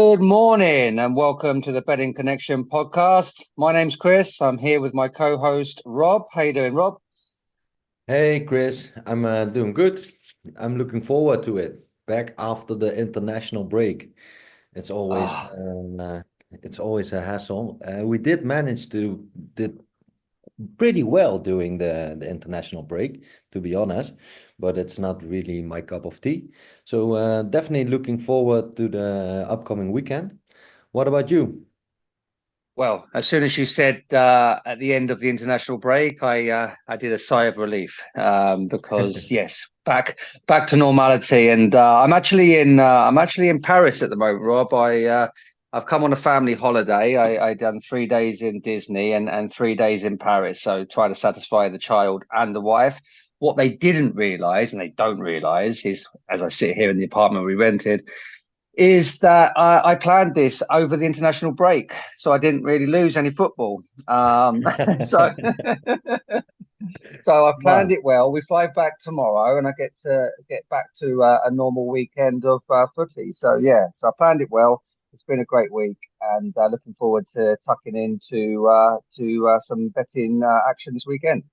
Good morning and welcome to the Betting Connection podcast. My name's Chris. I'm here with my co-host Rob. How you doing, Rob? Hey Chris, I'm doing good. I'm looking forward to it. Back after the international break. It's always Ah, it's always a hassle. We did manage to did pretty well during the international break, to be honest, but it's not really my cup of tea. So definitely looking forward to the upcoming weekend. What about you? well, as soon as you said at the end of the international break, I did a sigh of relief because yes, back to normality. And I'm actually in Paris at the moment, Rob. I've come on a family holiday. I done 3 days in Disney and 3 days in Paris. So trying to satisfy the child and the wife. What they didn't realize, and they don't realize, is as I sit here in the apartment we rented, is that I planned this over the international break, so I didn't really lose any football. So so I planned Smart. it well. We fly back tomorrow, and I get back to a normal weekend of footy. So yeah, so I planned it well. It's been a great week, and looking forward to tucking into to some betting action this weekend.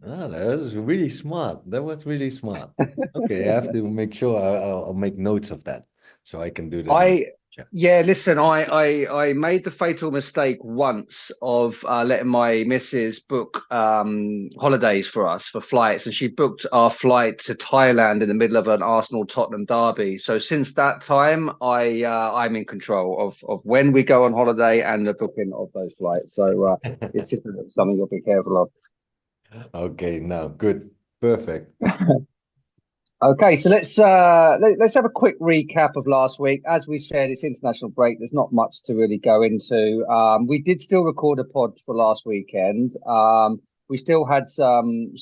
Ah, that was really smart. That was really smart. Okay, I have to make sure I'll make notes of that so I can do that in the I future. Yeah, listen, I made the fatal mistake once of letting my missus book holidays for us for flights, and she booked our flight to Thailand in the middle of an Arsenal Tottenham derby. So since that time, I'm in control of when we go on holiday and the booking of those flights. So it's just something you'll be careful Okay, now good. Perfect. of. Okay, so let's have a quick recap of last week. As we said, it's international break. There's not much to really go into. We did still record a pod for last weekend. We still had some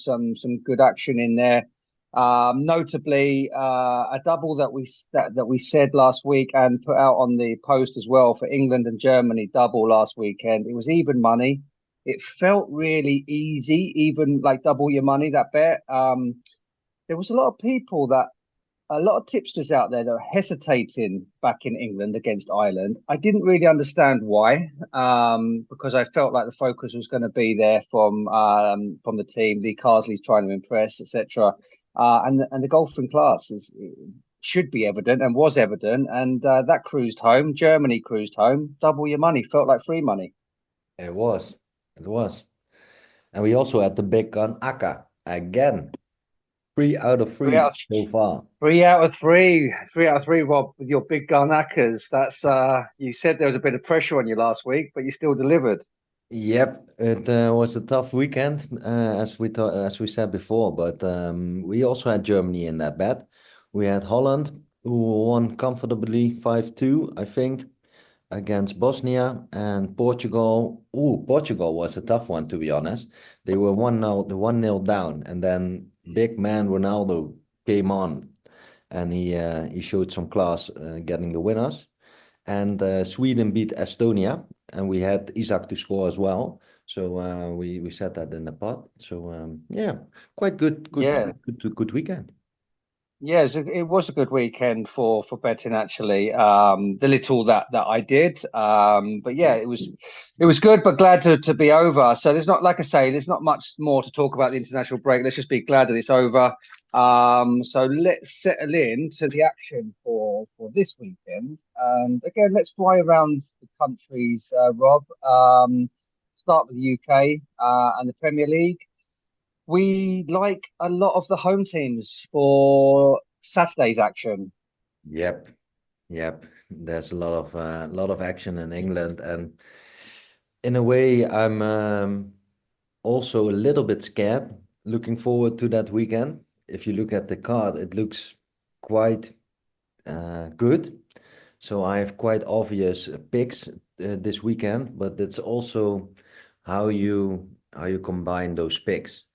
good action in there. Notably, a double that we said last week and put out on the post as well for England and Germany double last weekend. It was even money. It felt really easy, even like double your money that bet. There was a lot of tipsters out there that were hesitating back in England against Ireland. I didn't really understand why, because I felt like the focus was going to be there from the team, Lee Carsley's trying to impress, etc. And the golfing class should be evident and was evident, and that cruised home. Germany cruised home. Double your money felt like free money. It was. It was. And we also had the big gun Aka again. 3 out of 3 Three out of so far. 3 out of 3, 3 out of 3, Rob, with your big gun knackers. That's you said there was a bit of pressure on you last week, but you still delivered. Yep, it was a tough weekend, as we said before, but we also had Germany in that bet. We had Holland, who won comfortably 5-2, I think, against Bosnia, and Portugal. Ooh, Portugal was a tough one, to be honest. They were 1-0 down, and then big man Ronaldo came on, and he showed some class getting the winners. And Sweden beat Estonia, and we had Isaac to score as well. So we set that in the pot. So yeah, quite Yeah, good weekend. yes, it was a good weekend for betting actually. The little that I did, but yeah, it was good, but glad to be over. So there's not, like I say, there's not much more to talk about the international break. Let's just be glad that it's over. So let's settle in to the action for this weekend. And again, let's fly around the countries, Rob. Start with the UK and the Premier League. We like a lot of the home teams for Saturday's action. Yep, yep. There's a lot of action in England, and in a way, I'm also a little bit scared. Looking forward to that weekend. If you look at the card, it looks quite good. So I have quite obvious picks this weekend, but it's also how you combine those picks.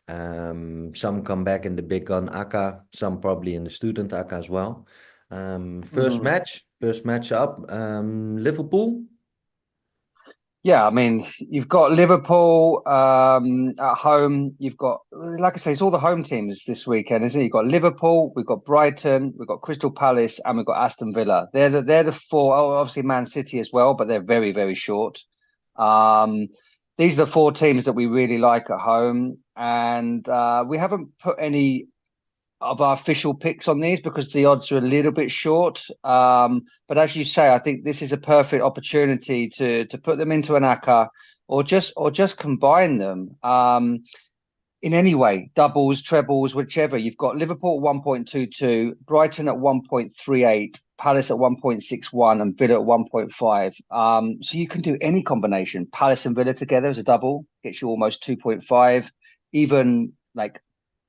Some come back in the big gun AK, some probably in the student AK as well. Mm. First match up, Liverpool. Yeah, I mean, you've got Liverpool at home. You've got, like I say, it's all the home teams this weekend, isn't it? You've got Liverpool, we've got Brighton, we've got Crystal Palace, and we've got Aston Villa. They're the four. Oh, obviously Man City as well, but they're very very short. Um, these are the four teams that we really like at home, and we haven't put any of our official picks on these because the odds are a little bit short. But as you say, I think this is a perfect opportunity to put them into an ACCA or just combine them. In any way, doubles, trebles, whichever. You've got Liverpool at 1.22, Brighton at 1.38, Palace at 1.61, and Villa at 1.5. So you can do any combination. Palace and Villa together as a double gets you almost 2.5. Even like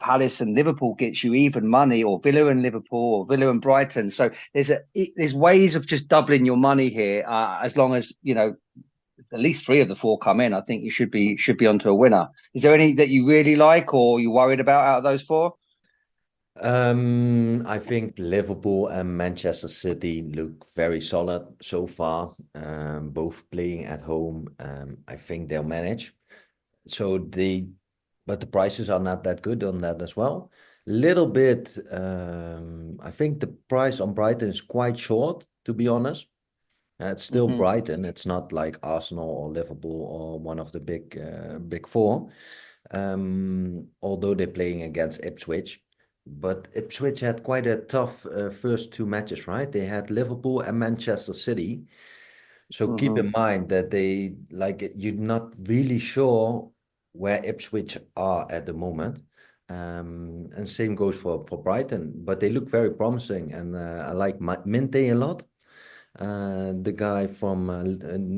Palace and Liverpool gets you even money, or Villa and Liverpool, or Villa and Brighton. So there's ways of just doubling your money here, as long as at least three of the four come in. I think you should be onto a winner. Is there any that you really like or you worried about out of those four? I think Liverpool and Manchester City look very solid so far. Both playing at home. I think they'll manage. So but the prices are not that good on that as well. Little bit. I think the price on Brighton is quite short, to be honest. It's still Hmm. Brighton. It's not like Arsenal or Liverpool or one of the big four. Although they're playing against Ipswich, but Ipswich had quite a tough first two matches, right? They had Liverpool and Manchester City. So keep Hmm. in mind that you're not really sure where Ipswich are at the moment. And same goes for Brighton, but they look very promising, and I like Minte a lot. The guy from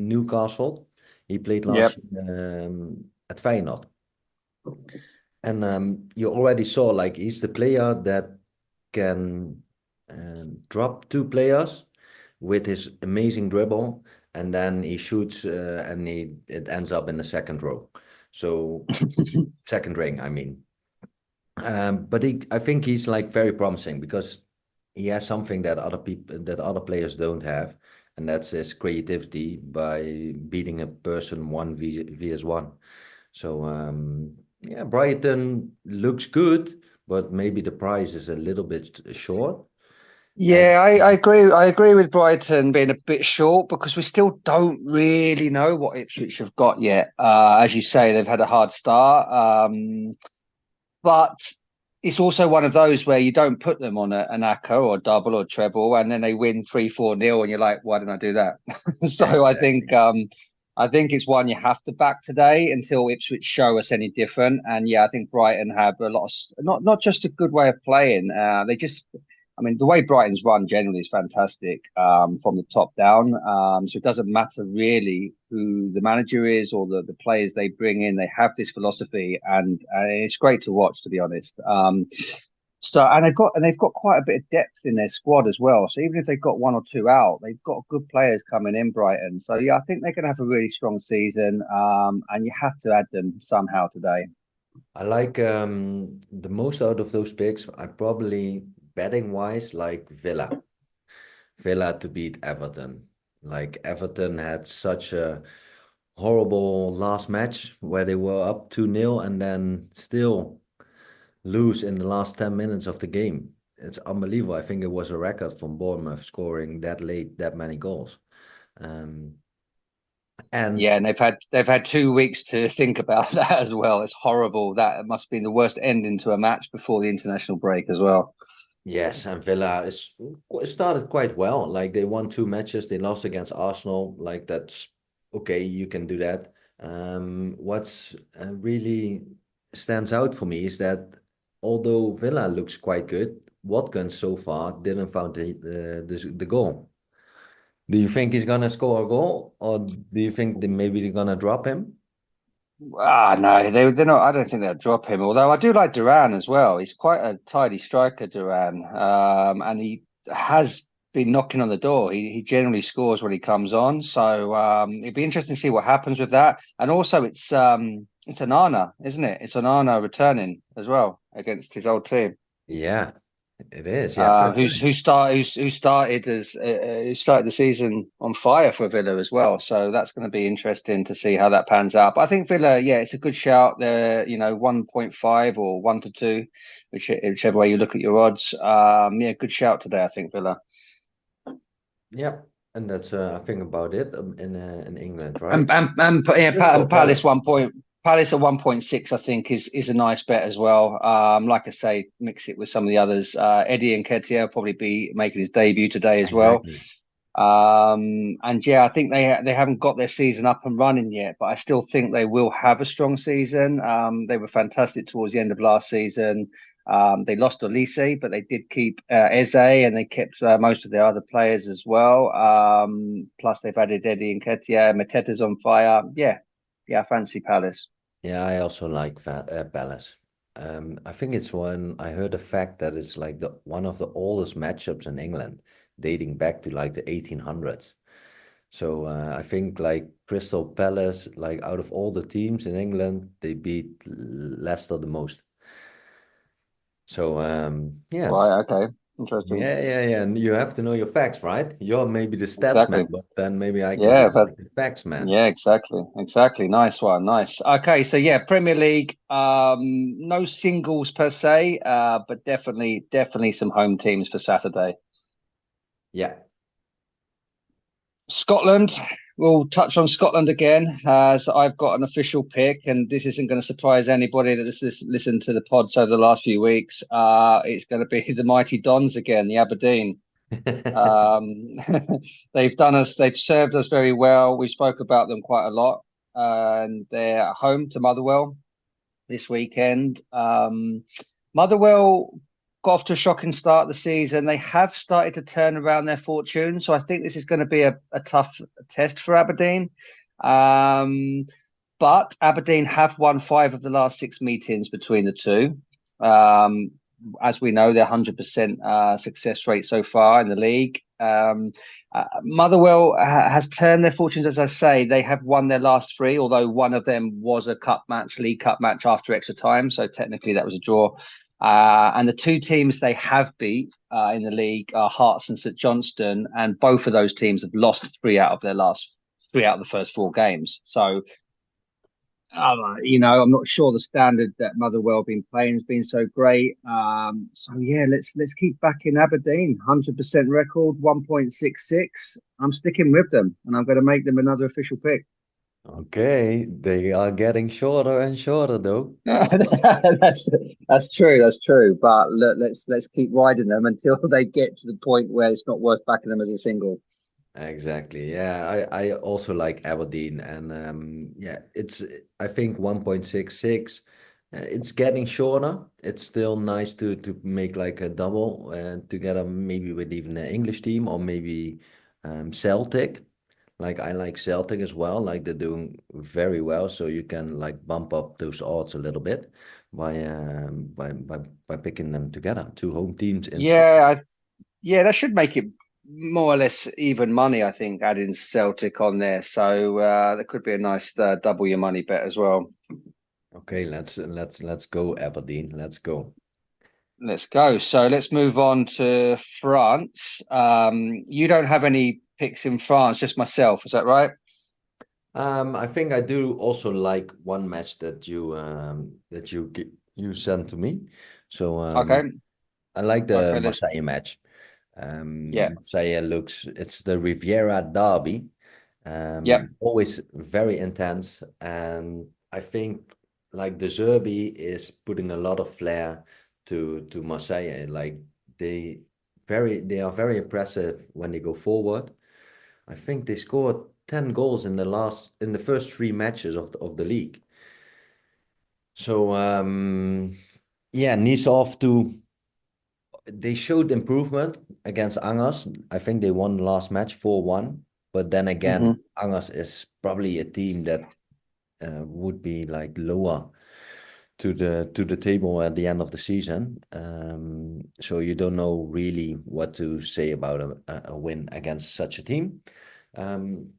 Newcastle. He played last Yep. year at Feyenoord. And you already saw like he's the player that can drop two players with his amazing dribble, and then he shoots and it ends up in the second row. So second ring, I mean. But I think he's like very promising because he has something that other players don't have, and that's his creativity by beating a person one vs one. So yeah, Brighton looks good, but maybe the price is a little bit short. And Yeah, I agree. I agree with Brighton being a bit short because we still don't really know what Ipswich have got yet. As you say, they've had a hard start. But it's also one of those where you don't put them on an ACCA or double or treble, and then they win 3-4-0, and you're like, why didn't I do that? So exactly. I think it's one you have to back today until Ipswich show us any different. And yeah, I think Brighton have a lot of not just a good way of playing. They just I mean, the way Brighton's run generally is fantastic from the top down. So it doesn't matter really who the manager is or the players they bring in. They have this philosophy, and it's great to watch, to be honest. So and they've got quite a bit of depth in their squad as well. So even if they've got one or two out, they've got good players coming in Brighton. So yeah, I think they're going to have a really strong season. And you have to add them somehow today. I like the most out of those picks. I probably betting wise like Villa. Villa to beat Everton. Like Everton had such a horrible last match where they were up 2-0 and then still lose in the last 10 minutes of the game. It's unbelievable. I think it was a record from Bournemouth scoring that late, that many goals. Um, and Yeah, and they've had 2 weeks to think about that as well. It's horrible. That must be the worst ending to a match before the international break as well. yes, and Villa is started quite well. Like they won two matches, they lost against Arsenal. Like that's okay, you can do that. What's really stands out for me is that although Villa looks quite good, Watkins so far didn't found the goal. Do you think he's gonna score a goal, or do you think that maybe they're gonna drop him? No, they're not. I don't think they'll drop him. Although I do like Duran as well. He's quite a tidy striker, Duran, and he has been knocking on the door. He generally scores when he comes on. So it'd be interesting to see what happens with that. And also, it's Onana, isn't it? It's Onana returning as well against his old team. Yeah. It is, yeah, first time. Who started the season on fire for Villa as well. So that's going to be interesting to see how that pans out. But I think Villa, yeah, it's a good shout. They're 1.5 or 1 to 2, whichever way you look at your odds. Yeah, good shout today. I think Villa. Yeah, and that's I think about it in England, And right? yeah, Crystal Palace Palace. 1 point. Palace at 1.6, I think, is a nice bet as well. Like I say, mix it with some of the others. Eddie Nketiah will probably be making his debut today as well. Exactly. And yeah, I think they haven't got their season up and running yet, but I still think they will have a strong season. They were fantastic towards the end of last season. They lost Olise, but they did keep Eze, and they kept most of their other players as well. Plus, they've added Eddie Nketiah. Mateta's on fire. Yeah, I fancy Palace. Yeah, I also like Palace. I think it's one. I heard a fact that it's like the one of the oldest matchups in England, dating back to like the 1800s. So I think like Crystal Palace, like out of all the teams in England, they beat Leicester the most. So yes, Right. Okay. Interesting. yeah. And you have to know your facts, right? You're maybe the stats man, Exactly. but then maybe I can be Yeah, but the facts man. yeah, exactly. Exactly. Nice one. Nice. Okay, so yeah, Premier League, no singles per se, but definitely some home teams for Saturday. Yeah. Scotland, we'll touch on Scotland again, as I've got an official pick, and this isn't going to surprise anybody that has listened to the pods over the last few weeks. It's going to be the mighty Dons again, the Aberdeen. Um, they've served us very well. We spoke about them quite a lot, and they're at home to Motherwell this weekend. Motherwell got off to a shocking start of the season. They have started to turn around their fortune, so I think this is going to be a tough test for Aberdeen. Um, but Aberdeen have won 5 of the last 6 meetings between the two. Um, as we know, they're 100% success rate so far in the league. Motherwell has turned their fortunes, as I say. They have won their last 3, although one of them was a League Cup match after extra time. So technically that was a draw. And the 2 teams they have beat in the league are Hearts and St Johnstone, and both of those teams have lost 3 out of the first 4 games. So I'm not sure the standard that Motherwell been playing has been so great. So yeah, let's keep back in Aberdeen. 100% record, 1.66. I'm sticking with them, and I'm going to make them another official pick. Okay, they are getting shorter and shorter though. that's that's true. That's true. But look, let's keep riding them until they get to the point where it's not worth backing them as a single. Exactly. Yeah, I also like Aberdeen and yeah, it's I think 1.66. It's getting shorter. It's still nice to make like a double together maybe with even an English team or maybe Celtic. Like I like Celtic as well. Like they're doing very well, so you can like bump up those odds a little bit by picking them together. Two home teams in Scotland. Yeah, yeah, that should make it more or less even money, I think, adding Celtic on there. So that could be a nice double your money bet as well. Okay, let's go Aberdeen. Let's go. Let's go. So let's move on to France. You don't have any picks in France, just myself. Is that right? I think I do also like one match that you sent to me. So Okay. I like the Okay. Marseille match. Yeah. Marseille it's the Riviera Derby. Yep. Always very intense, and I think like the Zerbi is putting a lot of flair to Marseille. Like they they are very impressive when they go forward. I think they scored 10 goals in the first 3 matches of the league. So yeah, Nice off to they showed improvement against Angers. I think they won the last match 4-1. But then again, Hmm. Angers is probably a team that would be like lower to the table at the end of the season. So you don't know really what to say about a win against such a team. Um,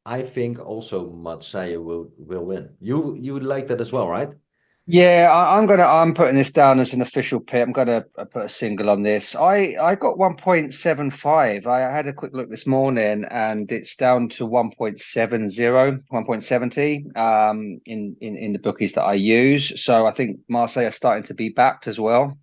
I think also Marseille will win. You would like that as well, right? Yeah, I'm putting this down as an official pick. I'm gonna put a single on this. I got 1.75. I had a quick look this morning and it's down to 1.70, 1.70 in the bookies that I use. So I think Marseille are starting to be backed as well.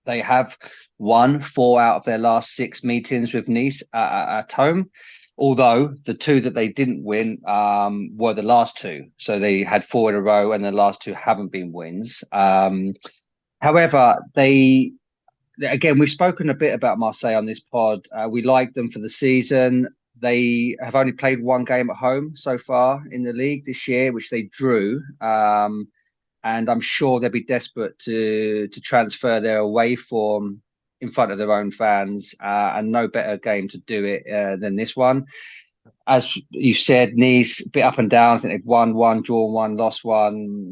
They have won four out of their last six meetings with Nice at home. Although the two that they didn't win were the last two. So they had four in a row and the last two haven't been wins. However, again, we've spoken a bit about Marseille on this pod. We like them for the season. They have only played one game at home so far in the league this year, which they drew. And I'm sure they'll be desperate to transfer their away form in front of their own fans, and no better game to do it than this one. As you said, Nice a bit up and down. I think they've won one, drawn one, lost one.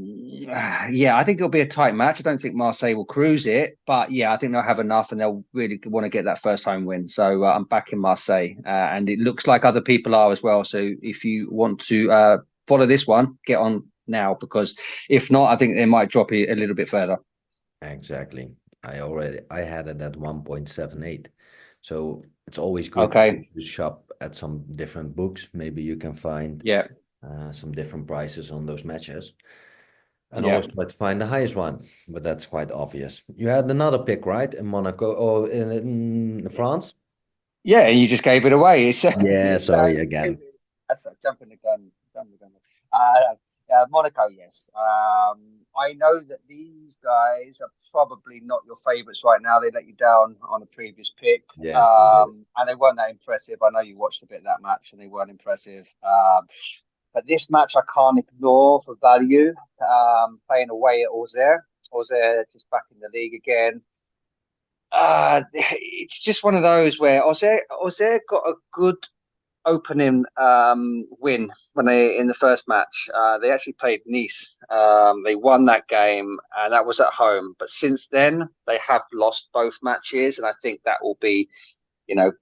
Yeah, I think it'll be a tight match. I don't think Marseille will cruise it, but yeah, I think they'll have enough and they'll really want to get that first home win. So I'm back in Marseille, and it looks like other people are as well. So if you want to follow this one, get on now because if not, I think they might drop it a little bit further. Exactly. I had it at 1.78. So it's always good Okay. to shop at some different books. Maybe you can find Yeah. some different prices on those matches. And Yeah. always try to find the highest one, but that's quite obvious. You had another pick, right? In Monaco or in France? Yeah, and you just gave it away. It's Yeah, it's sorry again. that's jumping the gun, jumping the gun. Monaco, yes. I know that these guys are probably not your favourites right now. They let you down on a previous pick, Yes, they did. and they weren't that impressive. I know you watched a bit of that match, and they weren't impressive. But this match I can't ignore for value. Playing away at Auxerre, Auxerre just back in the league again. It's just one of those where Auxerre got a good opening win when they in the first match. They actually played Nice. They won that game, and that was at home. But since then, they have lost both matches, and I think that will be,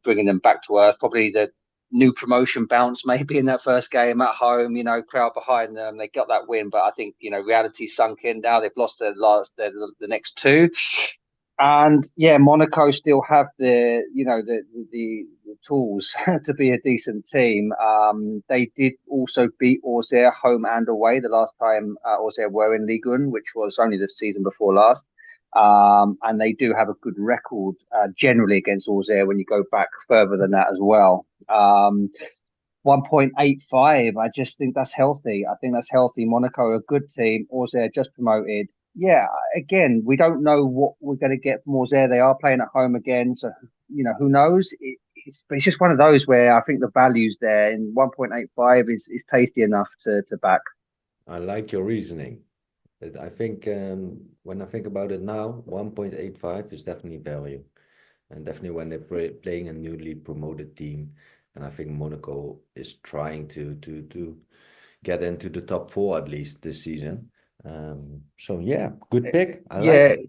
bringing them back to earth. Probably the new promotion bounce maybe in that first game at home. Crowd behind them. They got that win, but I think reality sunk in now. They've lost the next two. And yeah, Monaco still have the tools to be a decent team. They did also beat Auxerre home and away the last time Auxerre were in Ligue 1, which was only the season before last. And they do have a good record generally against Auxerre when you go back further than that as well. 1.85. I just think that's healthy. I think that's healthy. Monaco, a good team. Auxerre just promoted. Yeah, again, we don't know what we're going to get from Auxerre. They are playing at home again, so who knows? But it's just one of those where I think the value's there, and 1.85 is tasty enough to back. I like your reasoning. I think when I think about it now, 1.85 is definitely value. And definitely when they're playing a newly promoted team. And I think Monaco is trying to get into the top four at least this season. So yeah, good pick. I like Yeah, it.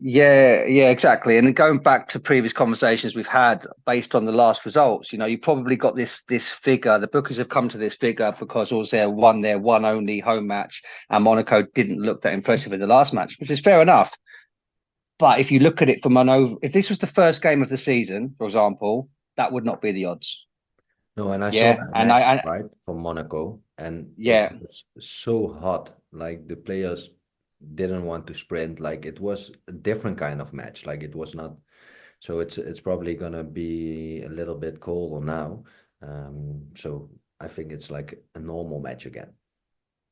yeah, exactly. And going back to previous conversations we've had based on the last results, you probably got this figure. The bookers have come to this figure because Auxerre won their one only home match, and Monaco didn't look that impressive in the last match, which is fair enough. But if you look at it from if this was the first game of the season, for example, that would not be the odds. No, and I saw Yeah, that and match, right, from Monaco, and it yeah, was so hot. Like the players didn't want to sprint. Like it was a different kind of match. Like it was not. So it's probably gonna be a little bit colder now. So I think it's like a normal match again.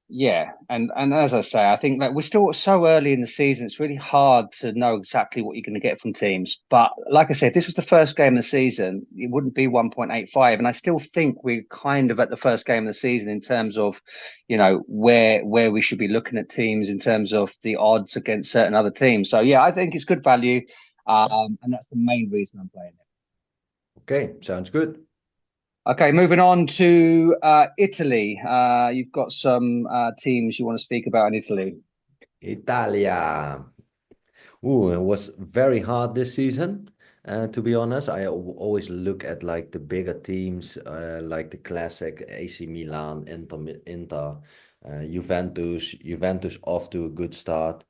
yeah, and as I say, I think like we're still so early in the season. It's really hard to know exactly what you're going to get from teams. But like I said, if this was the first game of the season, it wouldn't be 1.85. And I still think we're kind of at the first game of the season in terms of, where we should be looking at teams in terms of the odds against certain other teams. So yeah, I think it's good value, and that's the main reason I'm playing it. Okay, sounds good. Okay, moving on to Italy. You've got some teams you want to speak about in Italy. Italia. Ooh, it was very hard this season. To be honest, I always look at like the bigger teams, like the classic AC Milan, Inter, Juventus. Juventus off to a good start.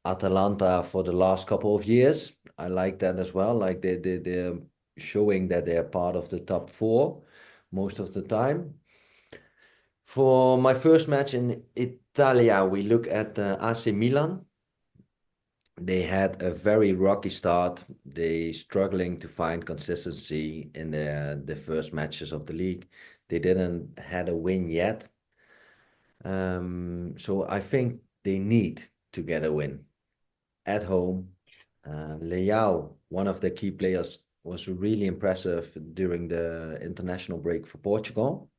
Atalanta for the last couple of years, I like that as well. Like they're showing that they're part of the top four most of the time. For my first match in Italia, we look at AC Milan. They had a very rocky start. They struggling to find consistency in the first matches of the league. They didn't had a win yet. So I think they need to get a win at home. Leao, one of the key players, was really impressive during the international break for Portugal.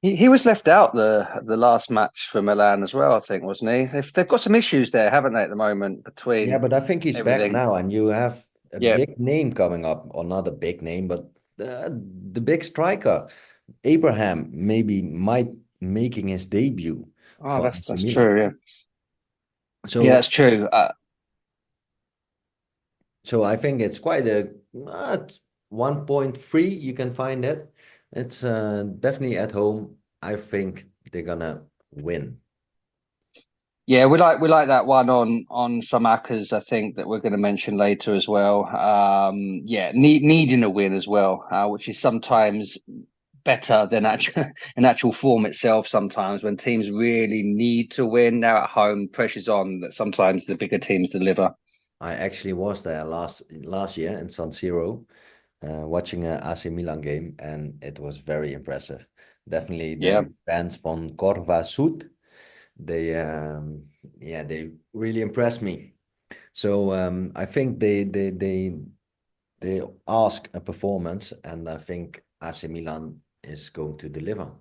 He was left out the last match for Milan as well, I think, wasn't he? They've got some issues there, haven't they, at the moment Yeah, between but I think he's back everything. now, and you have a Yeah. big name coming up, or not a big name, but the big striker, Abraham, maybe might making his debut Oh, for that's AC that's Milan. true. Yeah. Yeah, So, that's true. so I think it's quite a 1.3. You can find it. It's definitely at home. I think they're gonna win. Yeah, we like that one on some Accas, I think that we're going to mention later as well. Yeah, needing a win as well, which is sometimes better than actual an actual form itself. Sometimes when teams really need to win, now at home, pressure's on. That sometimes the bigger teams deliver. I actually was there last year in San Siro, watching a AC Milan game, and it was very impressive. Definitely Yeah. the fans from Corva Sud, they yeah, they really impressed me. So I think they ask a performance, and I think AC Milan is going to deliver.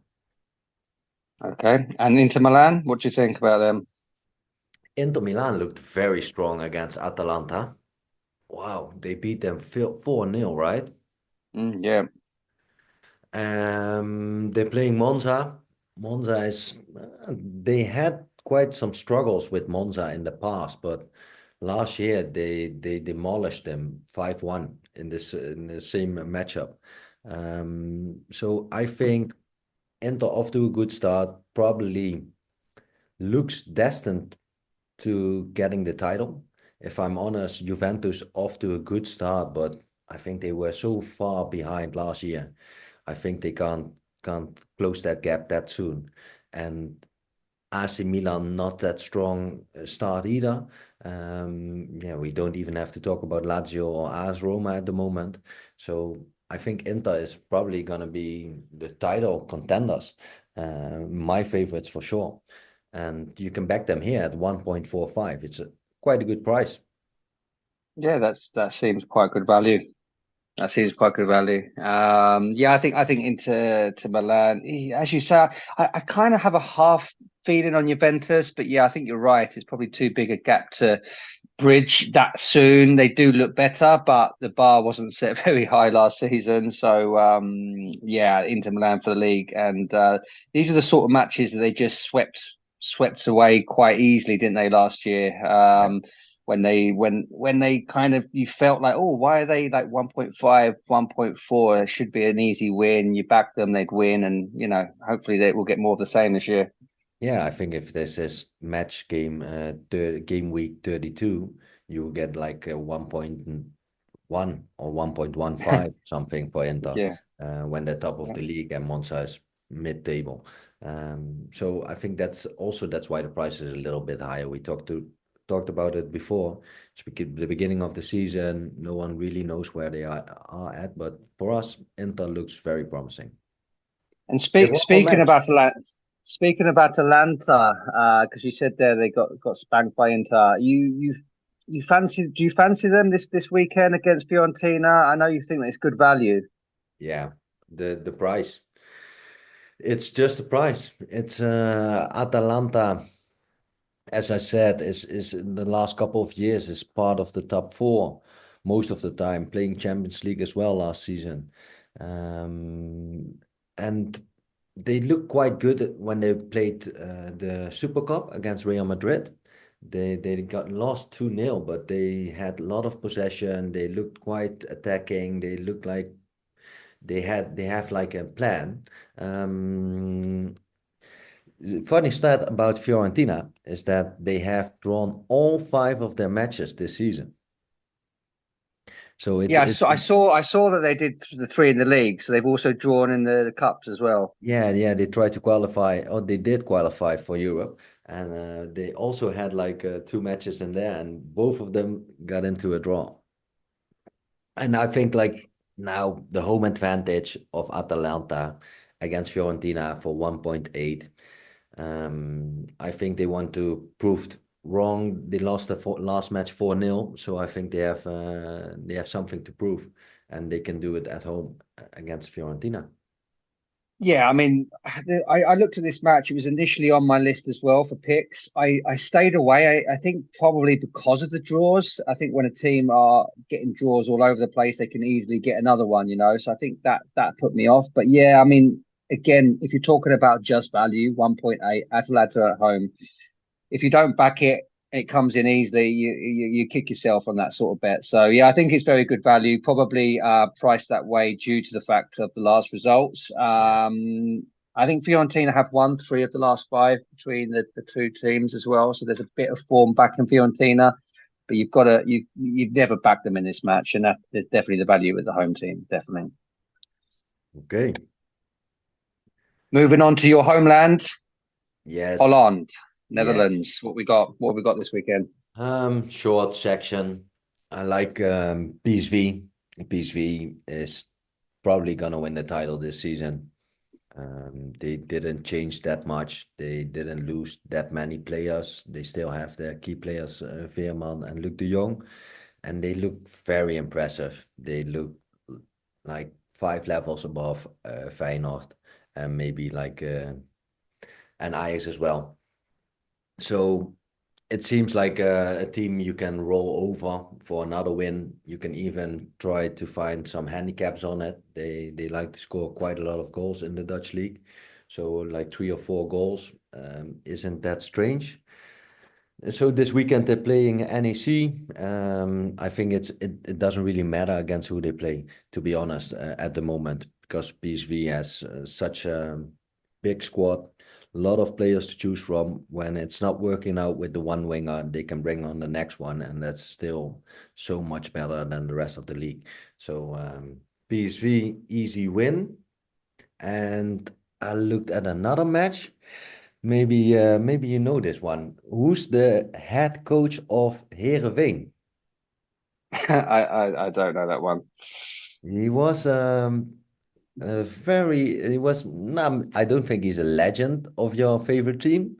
Okay. And Inter Milan, what do you think about them? Inter Milan looked very strong against Atalanta. Wow, they beat them 4-0, right? Yeah. They're playing Monza. Monza is they had quite some struggles with Monza in the past, but last year they demolished them 5-1 in the same matchup. So I think Inter off to a good start, probably looks destined to getting the title. If I'm honest, Juventus off to a good start, but I think they were so far behind last year. I think they can't close that gap that soon. And AC Milan not that strong start either. Yeah, we don't even have to talk about Lazio or AS Roma at the moment. So I think Inter is probably gonna be the title contenders. My favorites for sure. And you can back them here at 1.45. It's quite a good price. Yeah, that seems quite good value. That seems quite good value. Yeah, I think into to Milan. As you say, I kind of have a half feeling on Juventus, but yeah, I think you're right. It's probably too big a gap to bridge that soon. They do look better, but the bar wasn't set very high last season. So yeah, Inter Milan for the league, and these are the sort of matches that they just swept away quite easily, didn't they, last year? Yeah. When they kind of you felt like, oh, why are they like 1.5, 1.4? It should be an easy win. You back them, they'd win, and hopefully they will get more of the same this year. Yeah, I think if this is match game, game week 32, you get like a 1.1 or 1.15 something for Inter Yeah. when they're top of the league and Monza is mid-table. So I think that's why the price is a little bit higher. We talked about it before. It's the beginning of the season. No one really knows where they are at, but for us, Inter looks very promising. And We have one more match. Speaking of Atalanta, because you said there they got spanked by Inter. Do you fancy them this weekend against Fiorentina? I know you think that it's good value. Yeah, the price. It's just the price. It's Atalanta, as I said, is in the last couple of years is part of the top four most of the time, playing Champions League as well last season. And they looked quite good when they played the Super Cup against Real Madrid. They got lost 2-0, but they had a lot of possession. They looked quite attacking. They looked like they have like a plan. Um, Funny stat about Fiorentina is that they have drawn all 5 of their matches this season. So Yeah, I saw that they did the three in the league, so they've also drawn in the cups as well. yeah, they tried to qualify, or they did qualify for Europe, and they also had like 2 matches in there, and both of them got into a draw. And I think like now the home advantage of Atalanta against Fiorentina for 1.8. I think they want to prove wrong. They lost the last match 4-0, so I think they have something to prove, and they can do it at home against Fiorentina. Yeah, I mean, I looked at this match. It was initially on my list as well for picks. I stayed away. I think probably because of the draws. I think when a team are getting draws all over the place, they can easily get another one, you know. So I think that put me off. But yeah, I mean, again, if you're talking about just value, 1.8, Atalanta at home, if you don't back it, it comes in easily. You kick yourself on that sort of bet. So yeah, I think it's very good value. Probably priced that way due to the fact of the last results. Yes. I think Fiorentina have won 3 of the last 5 between the two teams as well. So there's a bit of form back in Fiorentina, but you've never backed them in this match, and there's definitely the value with the home team. Definitely. Okay. Moving on to your homeland, Yes. Holland, Yes. Netherlands. What we got? What we got this weekend? Short section. I like PSV. PSV is probably gonna win the title this season. They didn't change that much. They didn't lose that many players. They still have their key players, Veerman and Luc de Jong, and they look very impressive. They look like 5 levels above Feyenoord and maybe like and Ajax as well. So it seems like a team you can roll over for another win. You can even try to find some handicaps on it. They like to score quite a lot of goals in the Dutch league. So like 3 or 4 goals. Isn't that strange? So this weekend they're playing NEC. I think it doesn't really matter against who they play, to be honest, at the moment, because PSV has such a big squad, a lot of players to choose from. When it's not working out with the one winger, they can bring on the next one, and that's still so much better than the rest of the league. So PSV easy win, and I looked at another match. Maybe you know this one. Who's the head coach of Heerenveen? I don't know that one. He was he was I don't think he's a legend of your favorite team,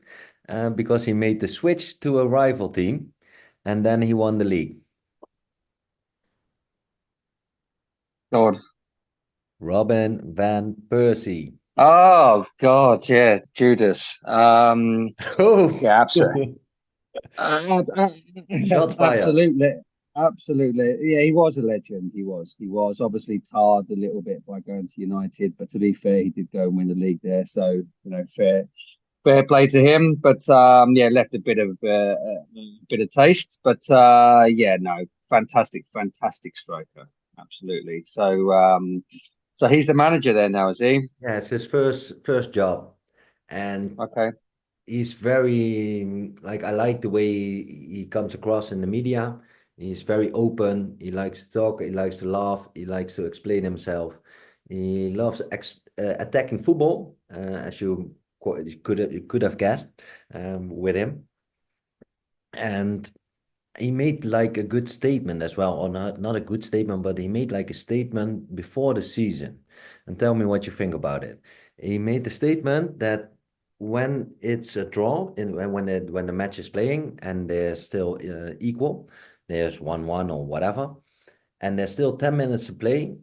because he made the switch to a rival team, and then he won the league. God. Robin van Persie. Oh God, yeah, Judas. Oh, Yeah, absolutely. Uh, uh, shots fired. absolutely, absolutely. Yeah, he was a legend. He was obviously tarred a little bit by going to United, but to be fair, he did go and win the league there. So fair play to him. But yeah, left a bit of taste. But yeah, no, fantastic striker. Absolutely. So he's the manager there now, is he? Yeah, it's his first job, and Okay. he's very like I like the way he comes across in the media. He's very open. He likes to talk. He likes to laugh. He likes to explain himself. He loves attacking football, as you could have guessed, with him. And he made like a good statement as well, or not a good statement, but he made like a statement before the season. And tell me what you think about it. He made the statement that when it's a draw, when the match is playing and they're still equal, there's 1-1 or whatever, and there's still 10 minutes to play.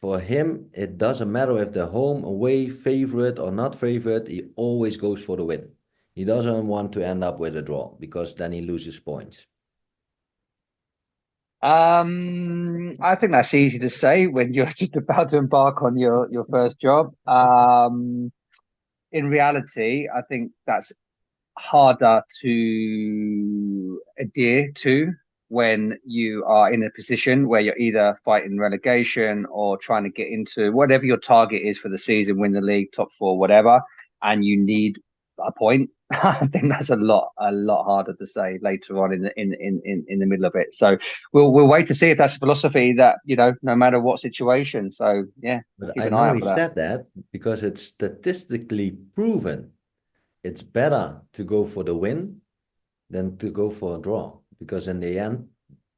For him, it doesn't matter if they're home, away, favorite or not favorite. He always goes for the win. He doesn't want to end up with a draw because then he loses points. I think that's easy to say when you're just about to embark on your first job. In reality, I think that's harder to adhere to when you are in a position where you're either fighting relegation or trying to get into whatever your target is for the season, win the league, top four, whatever, and you need a point. I think that's a lot harder to say later on in the middle of it. So we'll wait to see if that's a philosophy that, no matter what situation. So yeah, we'll But keep I an eye know out he for that. said that because it's statistically proven it's better to go for the win than to go for a draw. Because in the end,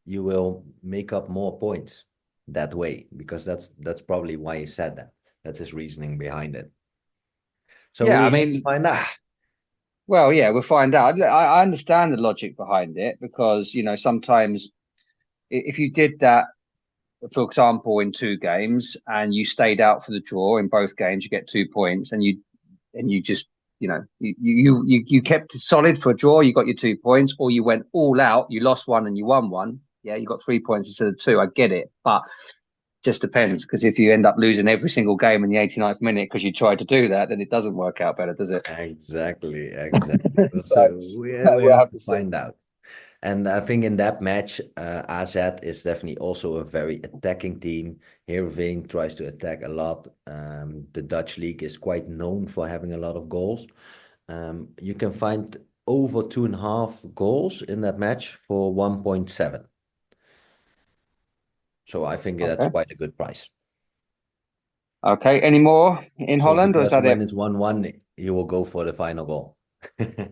you will make up more points that way. Because that's probably why he said that. That's his reasoning behind it. So Yeah, I we have to mean, find out. well, yeah, we'll find out. I understand the logic behind it because, sometimes if you did that, for example, in two games and you stayed out for the draw in both games, you get 2 points, and you just, you kept it solid for a draw, you got your 2 points, or you went all out, you lost one and you won one. Yeah, you got 3 points instead of two. I get it, but just depends, because if you end up losing every single game in the 89th minute because you tried to do that, then it doesn't work out better, does it? Exactly, exactly. So So we we'll have have to to see. find out. And I think in that match, AZ is definitely also a very attacking team. Heerenveen tries to attack a lot. The Dutch league is quite known for having a lot of goals. You can find over 2.5 goals in that match for 1.7. So I think that's Okay. quite a good price. Okay. Any more in So Holland, or is because that when it? it's 1-1, you will go for the final goal.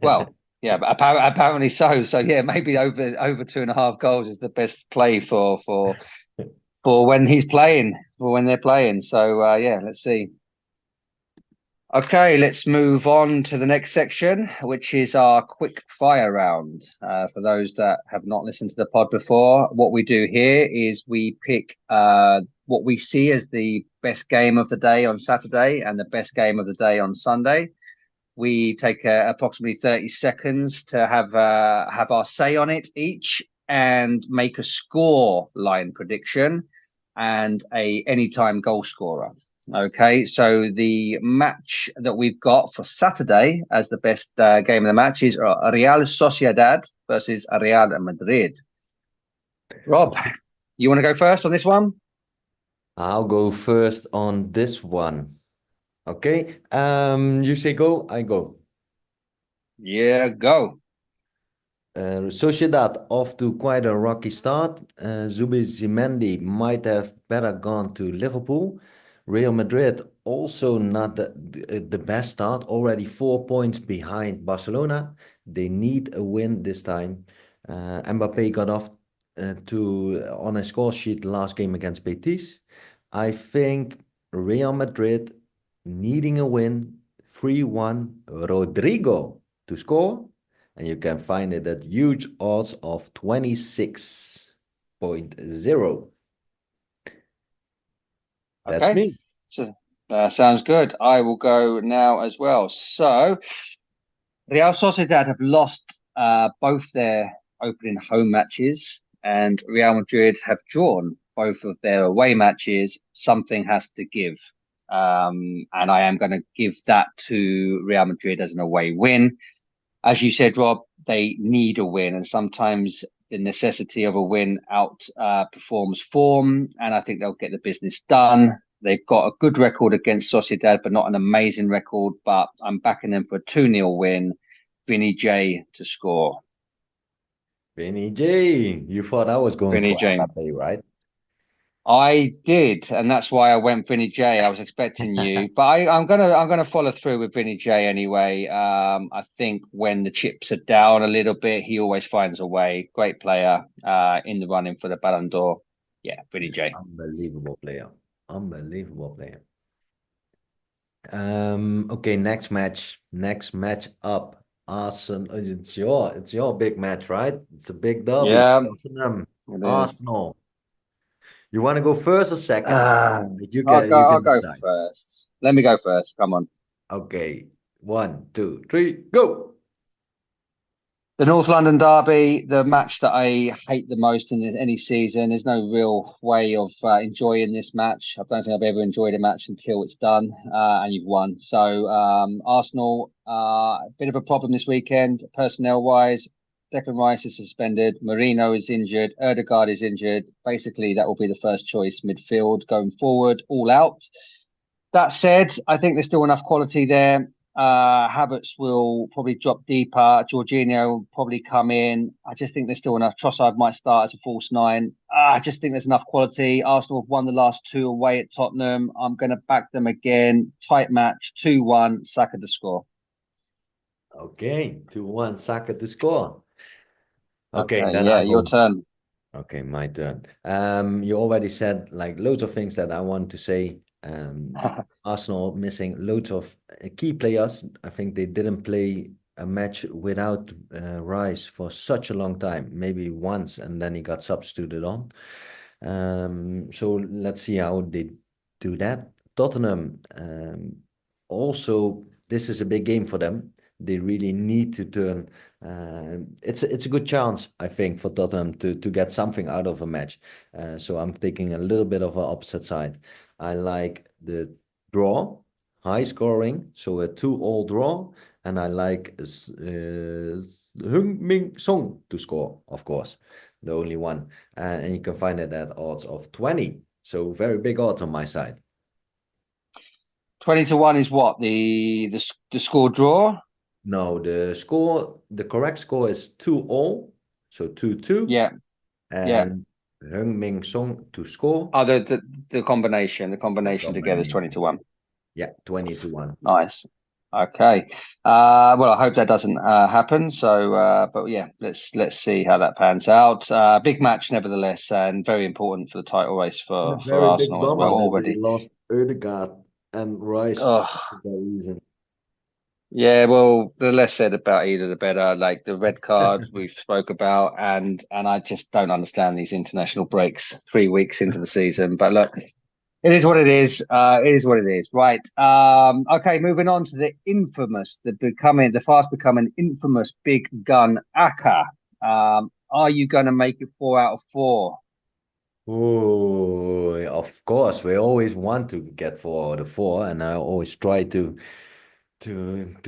Well, yeah, but apparently so. So yeah, maybe over 2.5 goals is the best play for when he's playing, for when they're playing. So yeah, let's see. Okay, let's move on to the next section, which is our quick fire round. For those that have not listened to the pod before, what we do here is we pick what we see as the best game of the day on Saturday and the best game of the day on Sunday. We take approximately 30 seconds to have our say on it each and make a score line prediction and a anytime goal scorer. Okay, so the match that we've got for Saturday as the best game of the match is Real Sociedad versus Real Madrid. Rob, you want to go first on this one? I'll go first on this one. Okay. You say go, I go. Yeah, go. Sociedad off to quite a rocky start. Zubimendi might have better gone to Liverpool. Real Madrid also not the best start, already 4 points behind Barcelona. They need a win this time. Mbappe got off on a score sheet last game against Betis. I think Real Madrid needing a win, 3-1, Rodrigo to score. And you can find it at huge odds of 26.0. That's Okay, me. so sounds good. I will go now as well. So Real Sociedad have lost both their opening home matches, and Real Madrid have drawn both of their away matches. Something has to give. And I am going to give that to Real Madrid as an away win. As you said, Rob, they need a win, and sometimes the necessity of a win outperforms form, and I think they'll get the business done. They've got a good record against Sociedad, but not an amazing record. But I'm backing them for a 2-0 win. Vinny J to score. Vinny J. You thought I was going Vinny for J. Mbappe, right? I did, and that's why I went Vinny J. I was expecting you, but I'm gonna follow through with Vinny J anyway. I think when the chips are down a little bit, he always finds a way. Great player, in the running for the Ballon d'Or. Yeah, Vinny J. Unbelievable player. Unbelievable player. Okay, next match. Next match up. Arsenal. It's your big match, right? It's a big derby. Yeah, Tottenham, it is. Arsenal. You want to go first or second? Uh, You I'll can go. you I'll can go decide. first. Let me go first. Come on. Okay. 1, 2, 3, go. The North London derby, the match that I hate the most in any season. There's no real way of enjoying this match. I don't think I've ever enjoyed a match until it's done and you've won. So Arsenal, a bit of a problem this weekend, personnel wise. Declan Rice is suspended. Marino is injured. Erdegaard is injured. Basically, that will be the first choice midfield going forward, all out. That said, I think there's still enough quality there. Havertz will probably drop deeper. Jorginho will probably come in. I just think there's still enough. Trossard might start as a false nine. I just think there's enough quality. Arsenal have won the last two away at Tottenham. I'm going to back them again. Tight match, 2-1, Saka to score. Okay, 2-1, Saka to score. Okay, Okay, then yeah, I your go. turn. Okay, my turn. You already said like loads of things that I want to say. Arsenal missing loads of key players. I think they didn't play a match without Rice for such a long time. Maybe once, and then he got substituted on. So let's see how they do that. Tottenham, also, this is a big game for them. They really need to turn. It's a good chance, I think, for Tottenham to get something out of a match. So I'm taking a little bit of an opposite side. I like the draw, high scoring, so a 2-all draw, and I like Heung-min Son to score, of course, the only one. And you can find it at odds of 20. So very big odds on my side. 20-1 is what? The score draw? No, the correct score is 2-all, so 2-2, Yeah, yeah. and Heung-min Son to score. Oh, the combination. The The combination together is combination. 20-1. Yeah, 20-1. Nice. Okay. Well, I hope that doesn't happen. So, but yeah, let's see how that pans out. Big match, nevertheless, and very important for the title race And a for very big Arsenal as well. bummer that they Already. lost Ødegaard and Rice Oh, for that reason. yeah. Well, the less said about either, the better. Like the red card we've spoke about, and I just don't understand these international breaks 3 weeks into the season. But look. It is what it is. It is what it is. Right. Okay, moving on to the fast becoming infamous big gun Aka. Are you going to make it 4 out of 4? Oh, of course, we always want to get 4 out of 4, and I always try to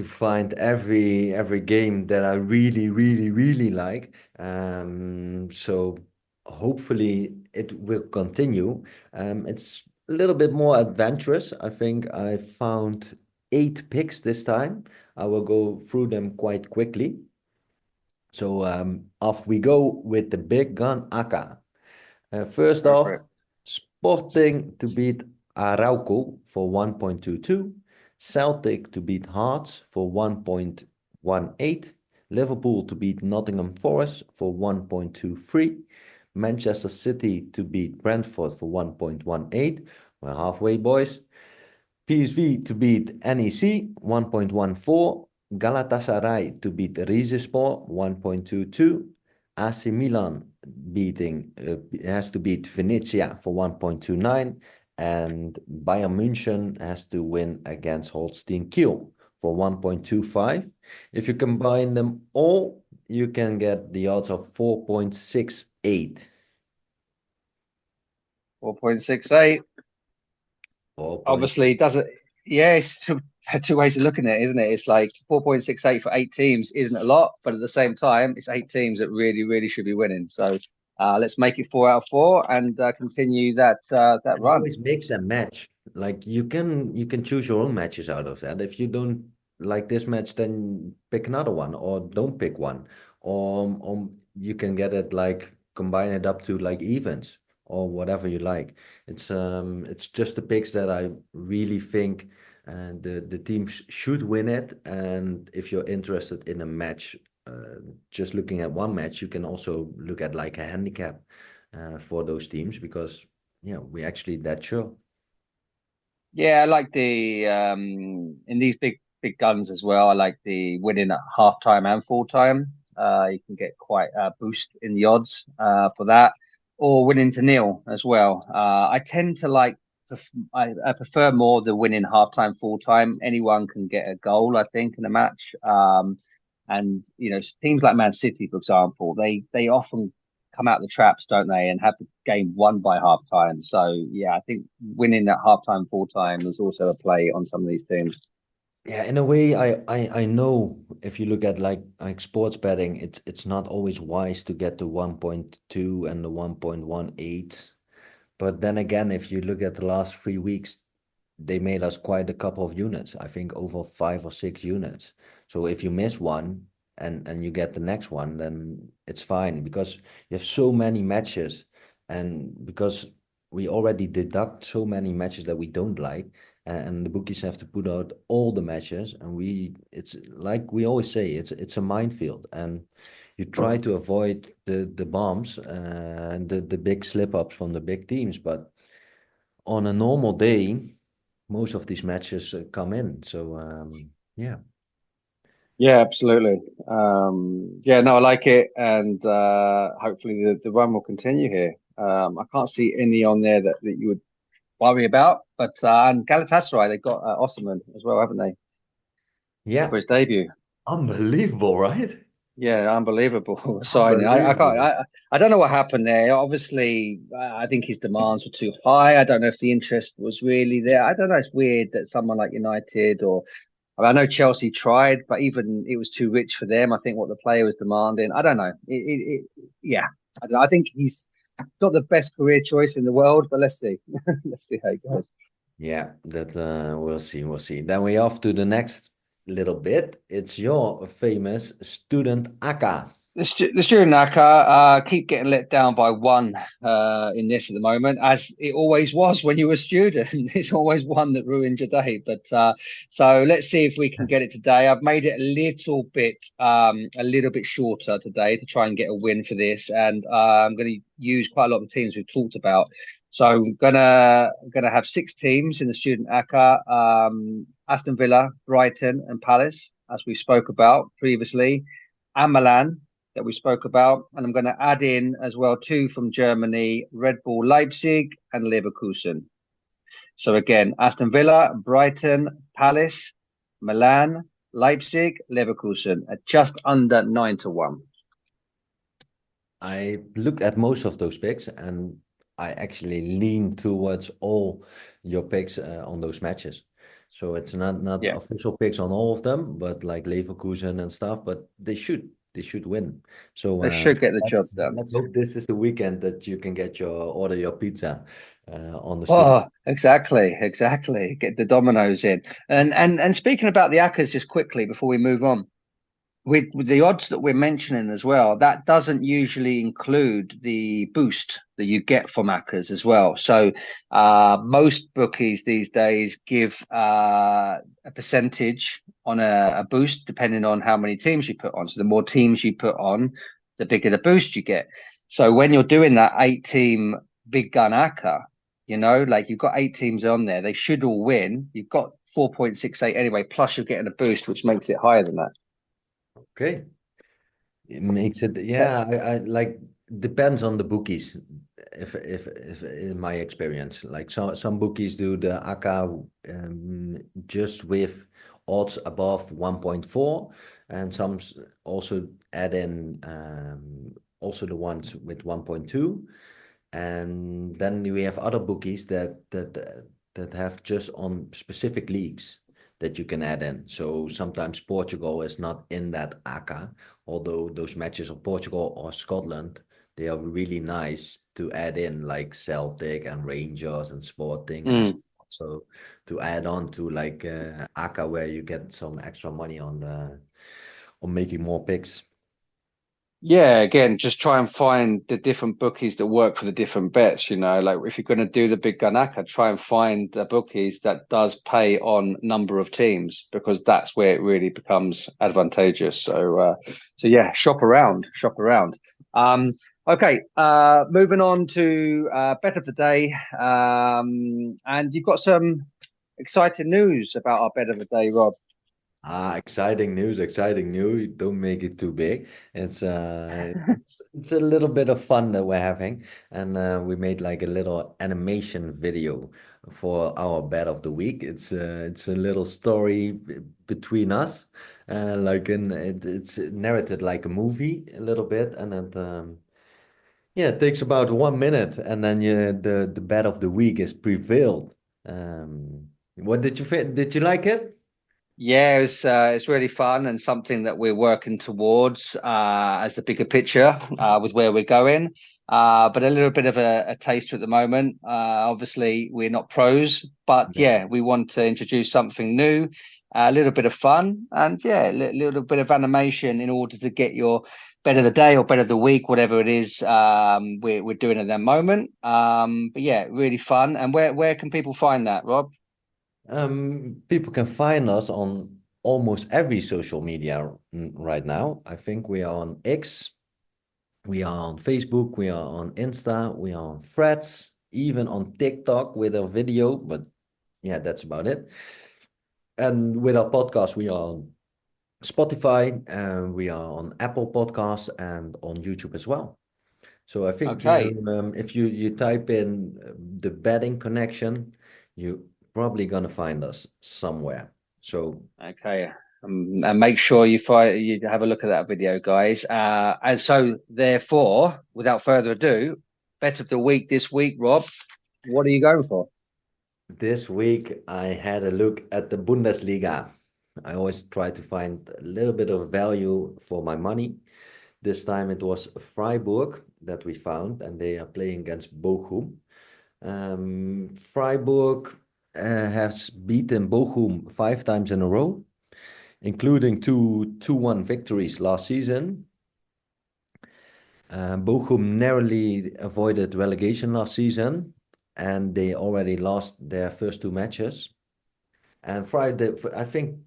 find every game that I really, really, really like. So hopefully it will continue. It's a little bit more adventurous. I think I found 8 picks this time. I will go through them quite quickly. So off we go with the big gun Aka. First Go for off, it. Sporting to beat Arauco for 1.22. Celtic to beat Hearts for 1.18. Liverpool to beat Nottingham Forest for 1.23. Manchester City to beat Brentford for 1.18. We're halfway, boys. PSV to beat NEC 1.14. Galatasaray to beat Rizespor 1.22. AC Milan has to beat Venezia for 1.29, and Bayern München has to win against Holstein Kiel for 1.25. If you combine them all, you can get the odds of 4.68. 4.68. 4. Obviously, it doesn't. Yeah, it's two ways of looking at it, isn't it? It's like 4.68 for 8 teams isn't a lot, but at the same time, it's 8 teams that really, really should be winning. So let's make it 4 out of 4 and continue that And run. always mix and match. Like you can choose your own matches out of that. If you don't like this match, then pick another one or don't pick one. Or you can get it like combine it up to like evens or whatever you like. It's just the picks that I really think the teams should win it. And if you're interested in a match, just looking at one match, you can also look at like a handicap for those teams because yeah, we actually that sure. Yeah, I like the in these big guns as well. I like the winning at halftime and full time. You can get quite a boost in the odds for that, or winning to nil as well. I tend to like I prefer more the winning halftime full time. Anyone can get a goal, I think, in a match. And teams like Man City, for example, they often come out the traps, don't they, and have the game won by half time. So yeah, I think winning at half time, full time is also a play on some of these teams. Yeah, in a way, I know if you look at like sports betting, it's not always wise to get the 1.2 and the 1.18. But then again, if you look at the last 3 weeks, they made us quite a couple of units. I think over 5 or 6 units. So if you miss one and you get the next one, then it's fine because you have so many matches, and because we already deduct so many matches that we don't like, and the bookies have to put out all the matches, and it's like we always say, it's a minefield, and you try to avoid the bombs and the big slip ups from the big teams, but on a normal day most of these matches come in. So yeah. Yeah, absolutely. Yeah, no, I like it, and hopefully the run will continue here. I can't see any on there that you would worry about, but and Galatasaray, they got Osman as well, haven't they, for Yeah, his debut? unbelievable, right? Yeah, unbelievable signing. I can't. Unbelievable. I don't know what happened there. Obviously, I think his demands were too high. I don't know if the interest was really there. I don't know. It's weird that someone like United or I know Chelsea tried, but even it was too rich for them. I think what the player was demanding. I don't know. Yeah. I don't know. I think he's not the best career choice in the world, but let's see. Let's see how it goes. Yeah, that we'll see. Then we off to the next little bit. It's your famous student Aka. The student Naka keep getting let down by one in this at the moment, as it always was when you were a student. It's always one that ruined your day. But so let's see if we can get it today. I've made it a little bit shorter today to try and get a win for this, and I'm going to use quite a lot of the teams we've talked about. So I'm gonna have 6 teams in the student ACA: Aston Villa, Brighton, and Palace, as we spoke about previously, and Milan that we spoke about. And I'm going to add in as well 2 from Germany: Red Bull Leipzig and Leverkusen. So again, Aston Villa, Brighton, Palace, Milan, Leipzig, Leverkusen at just under 9 to 1. I looked at most of those picks and I actually lean towards all your picks on those matches. So it's not Yeah, official picks on all of them, but like Leverkusen and stuff, but they should win. So they should get the job let's done. let's hope this is the weekend that you can get your pizza on the student. Oh, exactly. Get the dominoes in. And speaking about the Accas just quickly before we move on, with the odds that we're mentioning as well, that doesn't usually include the boost that you get from Accas as well. So most bookies these days give a percentage on a boost depending on how many teams you put on. So the more teams you put on, the bigger the boost you get. So when you're doing that 8 team big gun ACA, like you've got 8 teams on there, they should all win. You've got 4.68 anyway, plus you're getting a boost, which makes it higher than that. Okay. It makes it, But yeah, I like depends on the bookies. If in my experience, like some bookies do the AKA just with odds above 1.4, and also add in also the ones with 1.2, and then we have other bookies that have just on specific leagues that you can add in. So sometimes Portugal is not in that ACA, although those matches of Portugal or Scotland, they are really nice to add in, like Celtic and Rangers and Sporting and mm, so to add on to like ACA where you get some extra money on making more picks. yeah, again, just try and find the different bookies that work for the different bets. Like if you're going to do the big Ganaka, try and find the bookies that does pay on number of teams because that's where it really becomes advantageous. So yeah, shop around, shop around. Okay, moving on to bet of the day, and you've got some exciting news about our bet of the day, Rob. Exciting news, exciting news. Don't make it too big. It's a little bit of fun that we're having. And we made like a little animation video for our bet of the week. It's a little story between us, it's narrated like a movie a little bit, and yeah, it takes about 1 minute, and then the bet of the week is prevailed. What did you did you like it? Yeah, it's really fun and something that we're working towards as the bigger picture with where we're going. But a little bit of a taster at the moment. Obviously, we're not pros, but Yes. yeah, we want to introduce something new, a little bit of fun, and yeah, a little bit of animation in order to get your bet of the day or bet of the week, whatever it is we're doing at that moment. But yeah, really fun. And where can people find that, Rob? People can find us on almost every social media right now. I think we are on X, we are on Facebook, we are on Insta, we are on Threads, even on TikTok with a video, but yeah, that's about it. And with our podcast, we are on Spotify, and we are on Apple Podcasts and on YouTube as well. So I think Okay. if you type in the betting connection, you probably gonna find us somewhere. So Okay. And make sure you have a look at that video, guys. And so, therefore, without further ado, bet of the week this week, Rob. What are you going for? this week I had a look at the Bundesliga. I always try to find a little bit of value for my money. This time it was Freiburg that we found, and they are playing against Bochum. Freiburg has beaten Bochum 5 times in a row, including two 2-1 victories last season. Bochum narrowly avoided relegation last season, and they already lost their first 2 matches. And Friday, I think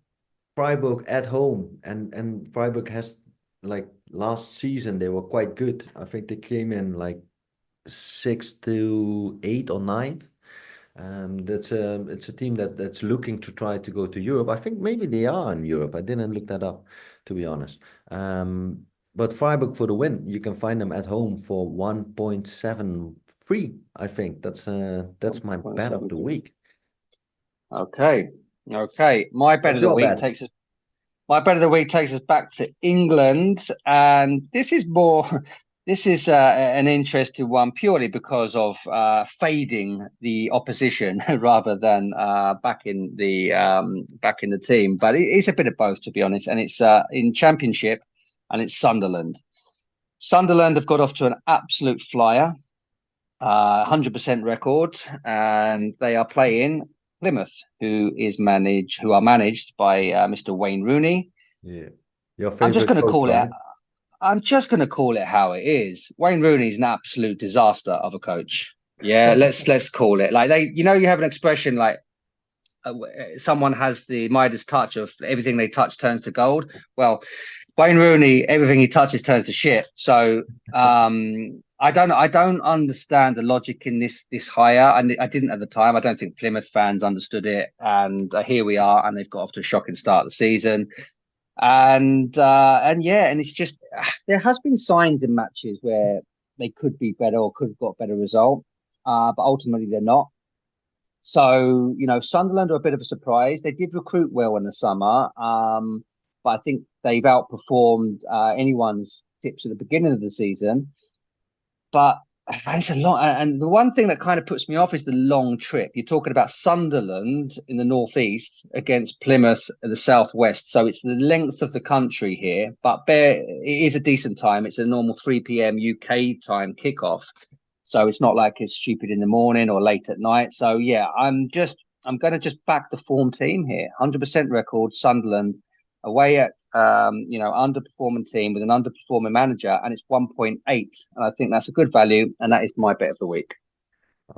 Freiburg at home, and Freiburg has, like, last season they were quite good. I think they came in like 6th to 8th or 9th. It's a team that's looking to try to go to Europe. I think maybe they are in Europe. I didn't look that up, to be honest. But Freiburg for the win. You can find them at home for 1.73. I think that's my bet of the 1.72. week. Okay. Okay. My bet What's of the your week bet? takes us My bet of the week takes us back to England, and this is more. This is an interesting one purely because of fading the opposition rather than back in the team. But it's a bit of both, to be honest. And it's in Championship, and it's Sunderland. Sunderland have got off to an absolute flyer, 100% record, and they are playing Plymouth, who are managed by Mr. Wayne Rooney. Yeah. Your I'm just favorite going to coach, call it. right? I'm just going to call it how it is. Wayne Rooney's an absolute disaster of a coach. Yeah, let's call it like they. You have an expression like someone has the Midas touch of everything they touch turns to gold. Well, Wayne Rooney, everything he touches turns to shit. So I don't understand the logic in this hire, and I didn't at the time. I don't think Plymouth fans understood it, and here we are, and they've got off to a shocking start of the season. And yeah, and it's just there has been signs in matches where they could be better or could have got a better result, but ultimately they're not. So, Sunderland are a bit of a surprise. They did recruit well in the summer, but I think they've outperformed anyone's tips at the beginning of the season. But it's a long, and the one thing that kind of puts me off is the long trip. You're talking about Sunderland in the northeast against Plymouth in the southwest, so it's the length of the country here. But it is a decent time. It's a normal 3 p.m. UK time kickoff, so it's not like it's stupid in the morning or late at night. So yeah, I'm going to just back the form team here. 100% record Sunderland away at underperforming team with an underperforming manager, and it's 1.8, and I think that's a good value, and that is my bet of the week.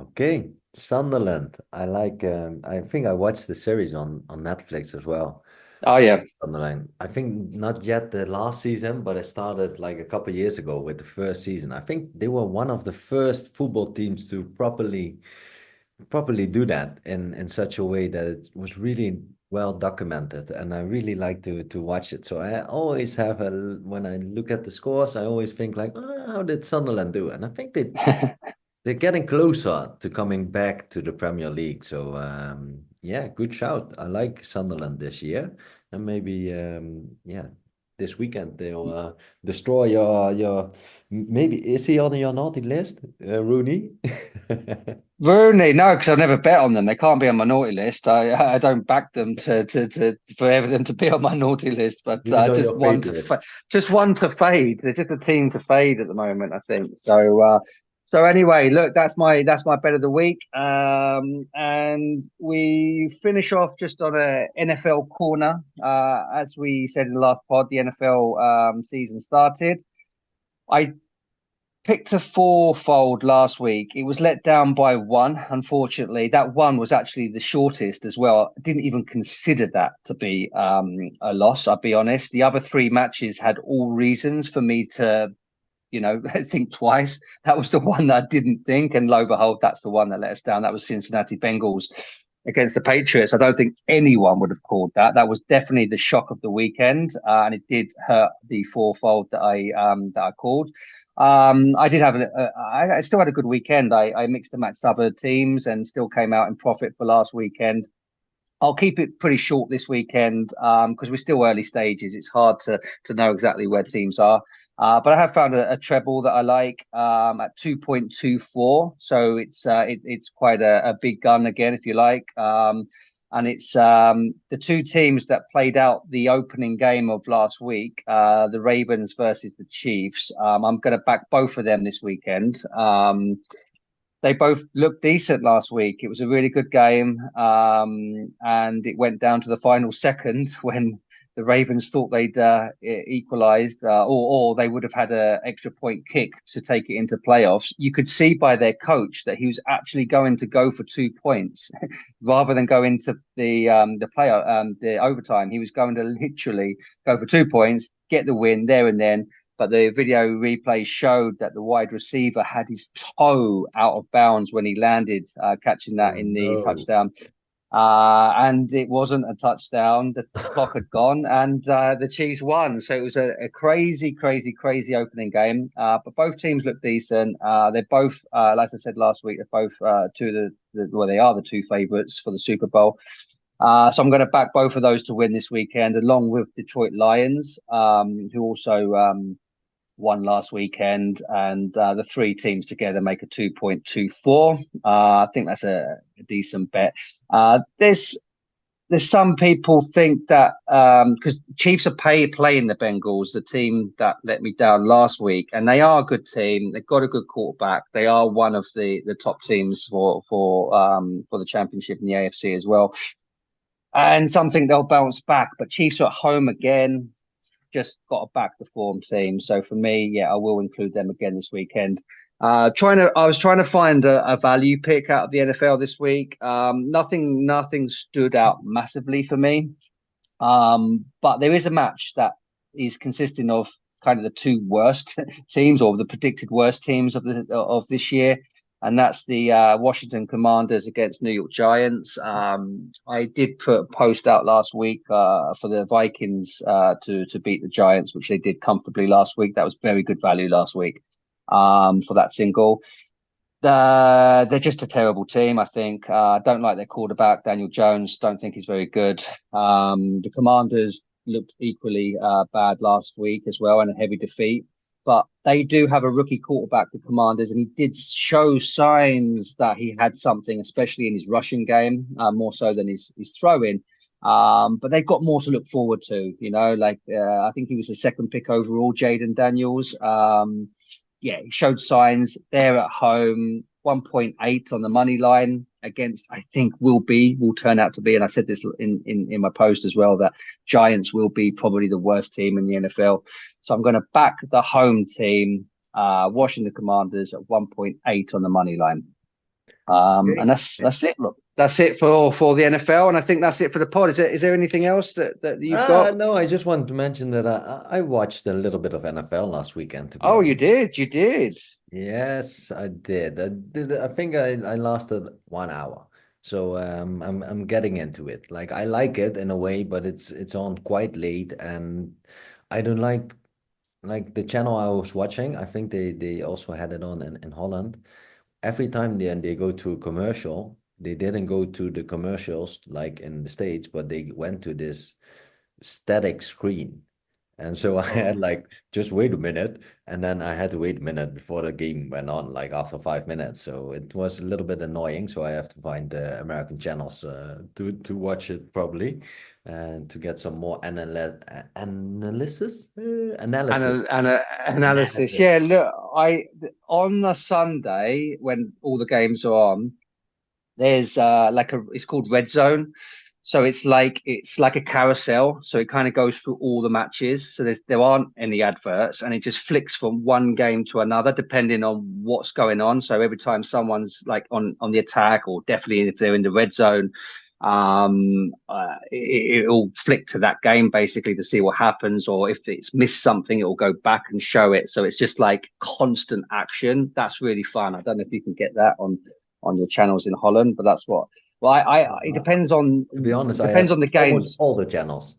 Okay, Sunderland. I like. I think I watched the series on Netflix as well. Oh yeah. Sunderland. I think not yet the last season, but I started like a couple of years ago with the first season. I think they were one of the first football teams to properly do that in such a way that it was really well documented, and I really like to watch it. So I always have when I look at the scores, I always think like, "Oh, how did Sunderland do?" And I think they they're getting closer to coming back to the Premier League. So yeah, good shout. I like Sunderland this year, and maybe yeah, this weekend they'll destroy your. Maybe is he on your naughty list, Rooney? Rooney, no, because I've never bet on them. They can't be on my naughty list. I don't back them to for them to be on my naughty list. But He's on your fate list. just one to fade. They're just a team to fade at the moment, I think. So anyway, look, that's my bet of the week. And we finish off just on a NFL corner. As we said in the last pod, the NFL season started. I picked a fourfold last week. It was let down by one, unfortunately. That one was actually the shortest as well. I didn't even consider that to be a loss, I'll be honest. The other three matches had all reasons for me to, think twice. That was the one that I didn't think. And lo and behold, that's the one that let us down. That was Cincinnati Bengals against the Patriots. I don't think anyone would have called that. That was definitely the shock of the weekend, and it did hurt the fourfold that I called. I did have I still had a good weekend. I mixed and matched other teams and still came out in profit for last weekend. I'll keep it pretty short this weekend because we're still early stages. It's hard to know exactly where teams are. But I have found a treble that I like at 2.24. So it's quite a big gun again, if you like. And it's the two teams that played out the opening game of last week, the Ravens versus the Chiefs. I'm going to back both of them this weekend. They both looked decent last week. It was a really good game, and it went down to the final second when the Ravens thought they'd equalised, or they would have had an extra point kick to take it into playoffs. You could see by their coach that he was actually going to go for 2 points rather than go into the overtime. He was going to literally go for 2 points, get the win there and then. But the video replay showed that the wide receiver had his toe out of bounds when he landed, catching that Oh in the no. touchdown. And it wasn't a touchdown. The clock had gone, and the Chiefs won. So it was a crazy, crazy, crazy opening game. But both teams look decent. They're both, like I said last week, they're both two of well, they are the two favourites for the Super Bowl. So I'm going to back both of those to win this weekend, along with Detroit Lions, who also won last weekend, and the three teams together make a 2.24. I think that's a decent bet. There's some people think that because Chiefs are playing the Bengals, the team that let me down last week, and they are a good team. They've got a good quarterback. They are one of the top teams for the championship in the AFC as well. And some think they'll bounce back, but Chiefs are at home again, just got to back the form team. So for me, yeah, I will include them again this weekend. I was trying to find a value pick out of the NFL this week. Nothing stood out massively for me. But there is a match that is consisting of kind of the two worst teams or the predicted worst teams of this year, and that's the Washington Commanders against New York Giants. I did put a post out last week for the Vikings to beat the Giants, which they did comfortably last week. That was very good value last week for that single. They're just a terrible team, I think. Don't like their quarterback, Daniel Jones. Don't think he's very good. The Commanders looked equally bad last week as well, and a heavy defeat. But they do have a rookie quarterback, the Commanders, and he did show signs that he had something, especially in his rushing game, more so than his throwing. But they've got more to look forward to, I think he was the second pick overall, Jaden Daniels. Yeah, he showed signs. They're at home, 1.8 on the money line against, I think, will turn out to be, and I said this in my post as well, that Giants will be probably the worst team in the NFL. So I'm going to back the home team, Washington Commanders at 1.8 on the money line. And that's it. Look, that's it for the NFL, and I think that's it for the pod. Is there anything else that you've got? No, I just wanted to mention that I watched a little bit of NFL last weekend, to be Oh, you honest. did. You did. Yes, I did. I think I lasted 1 hour. So I'm getting into it. Like I like it in a way, but it's on quite late and I don't like the channel I was watching. I think they also had it on in Holland. every time they go to a commercial, they didn't go to the commercials like in the States, but they went to this static screen. And so I had like, just wait a minute. And then I had to wait a minute before the game went on, like after 5 minutes. So it was a little bit annoying. So I have to find the American channels to watch it probably and to get some more analysis. Analysis. Yeah, look, on a Sunday when all the games are on, there's it's called Red Zone. So it's like a carousel. So it kind of goes through all the matches. So there aren't any adverts, and it just flicks from one game to another depending on what's going on. So every time someone's like on the attack, or definitely if they're in the red zone, it'll flick to that game basically to see what happens. Or if it's missed something, it'll go back and show it. So it's just like constant action. That's really fun. I don't know if you can get that on your channels in Holland, but that's what. Well, it depends on. To be honest, depends I have on the almost games. all the channels.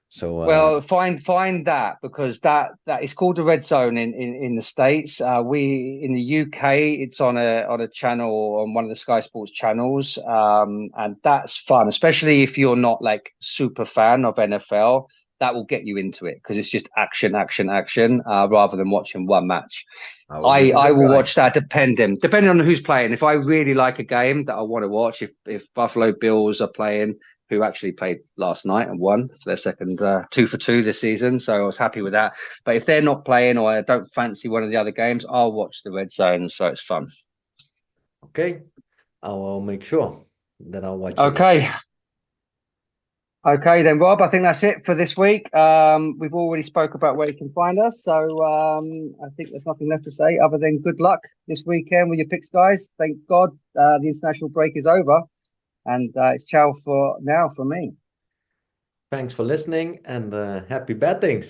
So Well, find that, because that is called the red zone in the States. We in the UK, it's on a channel, on one of the Sky Sports channels, and that's fun, especially if you're not like super fan of NFL. That will get you into it because it's just action, action, action, rather than watching one match. I will watch that depending on who's playing. If I really like a game that I want to watch, if Buffalo Bills are playing, who actually played last night and won for their second 2-for-2 this season, so I was happy with that. But if they're not playing, or I don't fancy one of the other games, I'll watch the red zone, so it's fun. Okay, I will make sure that I'll watch it. Okay, then, Rob, I think that's it for this week. We've already spoke about where you can find us, so I think there's nothing left to say other than good luck this weekend with your picks, guys. Thank God the international break is over, and it's ciao for now from me. Thanks for listening, and happy betting.